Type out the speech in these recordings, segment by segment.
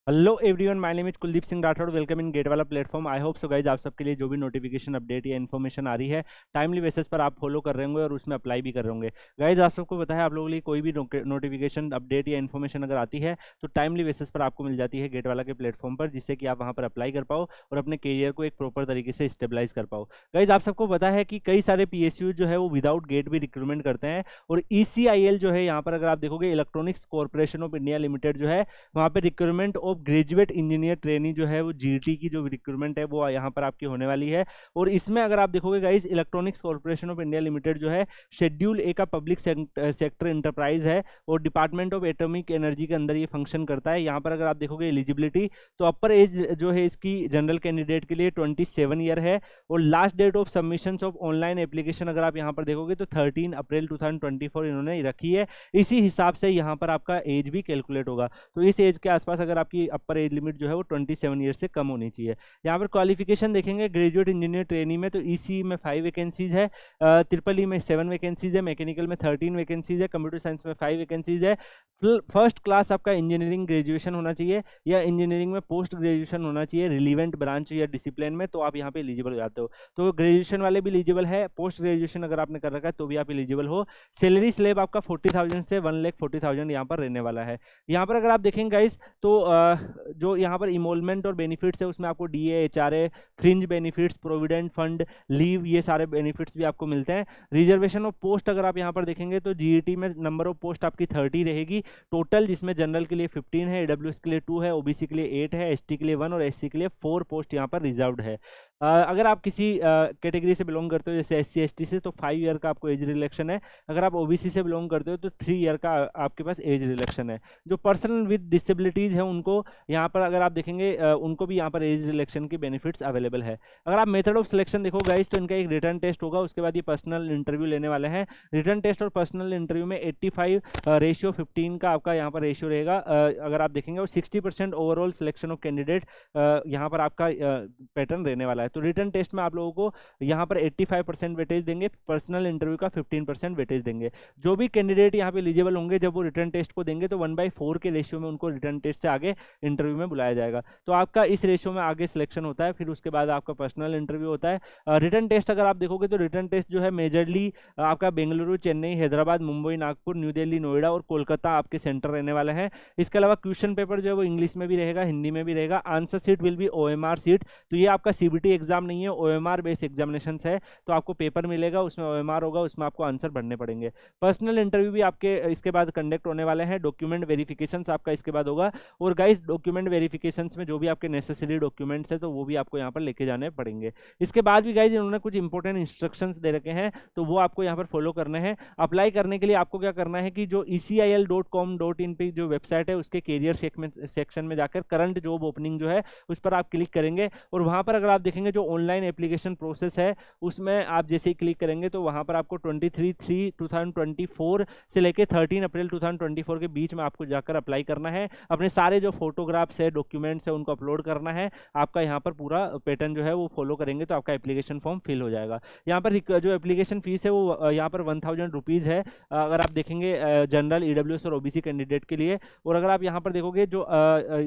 Hello everyone, my name is Kuldeep Singh Rathore. Welcome in gate वाला platform. I hope so guys आप सबके लिए जो भी नोटिफिकेशन अपडेट या इन्फॉर्मेशन आ रही है टाइमली बेसिस पर आप फॉलो कर रहे होंगे और उसमें अप्लाई भी कर रहे होंगे। गाइज आप सबको पता है, आप लोगों के लिए कोई भी नोटिफिकेशन अपडेट या इन्फॉर्मेशन अगर आती है तो टाइमली बेसिस पर आपको मिल जाती है गेट वाला के प्लेटफॉर्म पर, जिससे कि आप वहाँ पर अप्लाई कर पाओ और अपने करियर को एक प्रॉपर तरीके से स्टेबलाइज कर पाओ। गाइज आप सबको पता है कि कई सारे PSU जो है वो विदाउट गेट भी रिक्रूटमेंट करते हैं, और ECIL जो है यहाँ पर अगर आप देखोगे electronics corporation of India limited जो है, वहाँ पे recruitment of graduate engineer trainee जो है वो GT की जो रिक्रूटमेंट है वो यहाँ पर आपकी होने वाली है। और इसमें अगर आप देखोगे guys, electronics corporation of India limited जो है शेड्यूल ए का पब्लिक सेक्टर इंटरप्राइज है और डिपार्टमेंट ऑफ एटॉमिक एनर्जी के अंदर ये फंक्शन करता है। यहाँ पर अगर आप देखोगे एलिजिबिलिटी, तो अपर एज जो है इसकी जनरल कैंडिडेट के लिए 27 ईयर है, और last date of submission of online application अगर आप यहाँ पर देखोगे तो 13 अप्रैल 2024 इन्होंने रखी है। इसी हिसाब से यहाँ पर आपका एज भी कैलकुलेट होगा, तो इस एज के आसपास अगर आपकी अपर एज लिमिट जो है वो 27 ईयर से कम होनी चाहिए। यहाँ पर क्वालिफिकेशन देखेंगे ग्रेजुएट इंजीनियर ट्रेनी में, तो EC में 5 वैकेंसीज है, EEE में 7 वैकेंसीज है, मैकेनिकल में 13 वैकेंसीज है, कंप्यूटर साइंस में 5 वैकेंसीज है। फर्स्ट क्लास आपका इंजीनियरिंग ग्रेजुएशन होना चाहिए या इंजीनियरिंग में पोस्ट ग्रेजुएशन होना चाहिए रिलीवेंट ब्रांच या डिसिप्लिन में, तो आप यहाँ पे एलिजिबल हो जाते हो। तो ग्रेजुएशन वाले भी एलिजिबल है, पोस्ट ग्रेजुएशन अगर आपने कर रखा है तो भी आप एलिजिबल हो। सैलरी स्लेब आपका 40,000 से 1,40,000 यहाँ पर रहने वाला है। यहाँ पर अगर आप देखेंगे गाइस तो जो यहाँ पर इमोलमेंट और बेनिफिट्स है उसमें आपको DA, HRA, fringe benefits, provident fund, leave, ये सारे बेनिफिट्स भी आपको मिलते हैं। रिजर्वेशन ऑफ पोस्ट अगर आप यहाँ पर देखेंगे तो GET में नंबर ऑफ पोस्ट आपकी 30 रहेगी टोटल, जिसमें जनरल के लिए 15 है, AWS के लिए 2 है, OBC के लिए 8 है, ST के लिए 1 और SC के लिए 4 पोस्ट यहाँ पर रिजर्व्ड है। अगर आप किसी कैटेगरी से बिलोंग करते हो जैसे SC ST से, तो 5 ईयर का आपको एज रिलेक्शन है। अगर आप OBC से बिलोंग करते हो तो 3 ईयर का आपके पास एज रिलेक्शन है। जो पर्सन विद डिसेबिलिटीज़ है उनको यहाँ पर अगर आप देखेंगे उनको भी यहाँ पर as relaxation key benefits available है। अगर आप मेथड ऑफ सिलेक्शन देखो गाइस, तो इनका एक रिटर्न टेस्ट होगा, उसके बाद ये पर्सनल इंटरव्यू लेने वाले हैं। रिटर्न टेस्ट और पर्सनल इंटरव्यू में 85:15 का आपका यहाँ पर रेशियो रहेगा अगर आप देखेंगे, और 60% ओवरऑल सिलेक्शन ऑफ कैंडिडेट यहाँ पर आपका पैटर्न रहने वाला है। तो रिटर्न टेस्ट में आप लोगों को यहाँ पर 85% वेटेज देंगे, पर्सनल इंटरव्यू का 15% वेटेज देंगे। जो भी कैंडिडेट यहाँ पे एलिजिबल होंगे जब वो रिटर्न टेस्ट को देंगे तो 1/4 के रेशियो में उनको रिटर्न टेस्ट से आगे इंटरव्यू में बुलाया जाएगा। तो आपका इस रेशियो में आगे सिलेक्शन होता है, फिर उसके बाद आपका पर्सनल इंटरव्यू होता है। रिटर्न टेस्ट अगर आप देखोगे तो रिटर्न टेस्ट जो है मेजरली आपका बेंगलुरु, चेन्नई, हैदराबाद, मुंबई, नागपुर, न्यू दिल्ली, नोएडा और कोलकाता आपके सेंटर रहने वाले हैं। इसके अलावा क्वेश्चन पेपर जो है वो इंग्लिश में भी रहेगा, हिंदी में भी रहेगा। Answer sheet will be OMR seat, तो ये आपका CBT एग्जाम नहीं है, OMR बेस्ड एग्जामिनेशन है। तो आपको पेपर मिलेगा, उसमें OMR होगा, उसमें आपको आंसर भरने पड़ेंगे। पर्सनल इंटरव्यू भी आपके इसके बाद कंडक्ट होने वाले हैं। डॉक्यूमेंट वेरिफिकेशन आपका इसके बाद होगा, और गाइस डॉक्यूमेंट वेरिफिकेशन में जो भी आपके नेसेसरी डॉक्यूमेंट्स है तो वो भी आपको यहाँ पर लेके जाने पड़ेंगे। इसके बाद भी गाइस इन्होंने कुछ इंपॉर्टेंट इंस्ट्रक्शंस दे रखे हैं, तो वो आपको यहाँ पर फॉलो करने हैं। अप्लाई करने के लिए आपको क्या करना है कि जो ECIL.com.in पे जो वेबसाइट है उसके कैरियर सेक्शन में जाकर करंट जॉब ओपनिंग जो है उस पर आप क्लिक करेंगे, और वहाँ पर अगर आप देखेंगे जो ऑनलाइन एप्लीकेशन प्रोसेस है उसमें आप जैसे ही क्लिक करेंगे तो वहाँ पर आपको 23/3/2024 से लेकर 13 अप्रैल 2024 के बीच में आपको जाकर अप्लाई करना है। अपने सारे जो फोटोग्राफ्स है, डॉक्यूमेंट्स है, उनको अपलोड करना है। आपका यहाँ पर पूरा पैटर्न जो है वो फॉलो करेंगे तो आपका एप्लीकेशन फॉर्म फिल हो जाएगा। यहाँ पर जो एप्लीकेशन फीस है वो यहाँ पर 1000 रुपीज़ है अगर आप देखेंगे जनरल, EWS और OBC कैंडिडेट के लिए। और अगर आप यहाँ पर देखोगे जो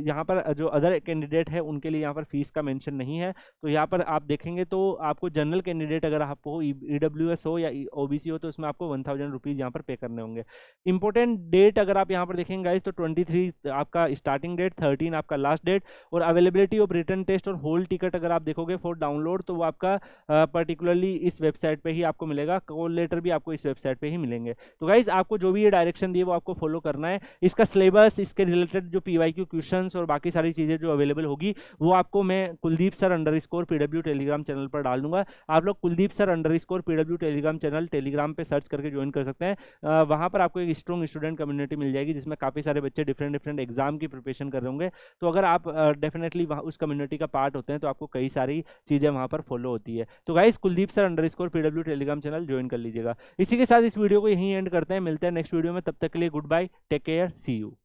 यहाँ पर जो अदर कैंडिडेट है उनके लिए यहाँ पर फीस का मेंशन नहीं है। तो यहाँ पर आप देखेंगे तो आपको जनरल कैंडिडेट अगर आपको EWS हो या OBC हो तो उसमें आपको 1000 रुपीज़ यहाँ पर पे करने होंगे। इंपॉर्टेंट डेट अगर आप यहाँ पर देखेंगे गाइस तो 23 आपका स्टार्टिंग डेट, 13 आपका लास्ट डेट, और अवेलेबिलिटी ऑफ रिटर्न टेस्ट और होल टिकट अगर आप देखोगे फॉर डाउनलोड तो वो आपका पर्टिकुलरली इस वेबसाइट पे ही आपको मिलेगा। कॉल लेटर भी आपको इस वेबसाइट पे ही मिलेंगे। तो गाइस आपको जो भी ये डायरेक्शन दिए वो आपको फॉलो करना है। इसका सिलेबस, इसके रिलेटेड जो PYQ क्वेश्चंस और बाकी सारी चीज़ें जो अवेलेबल होगी वो आपको मैं Kuldeep sir _PW Telegram channel पर डाल दूंगा। आप लोग Kuldeep sir _PW Telegram channel Telegram पे सर्च करके ज्वाइन कर सकते हैं। वहाँ पर आपको एक स्ट्रॉन्ग स्टूडेंट कम्युनिटी मिल जाएगी जिसमें काफ़ी सारे बच्चे डिफरेंट एग्जाम की प्रिपरेशन कर रहे होंगे। तो अगर आप डेफिनेटली वहाँ उस कम्युनिटी का पार्ट होते हैं तो आपको कई सारी चीज़ें वहाँ पर फॉलो होती है। तो guys Kuldeep sir _PW Telegram channel join कर लीजिएगा। इसी के साथ इस वीडियो को यहीं एंड करते हैं, मिलते हैं नेक्स्ट वीडियो में। तब तक के लिए good bye, take care, see you.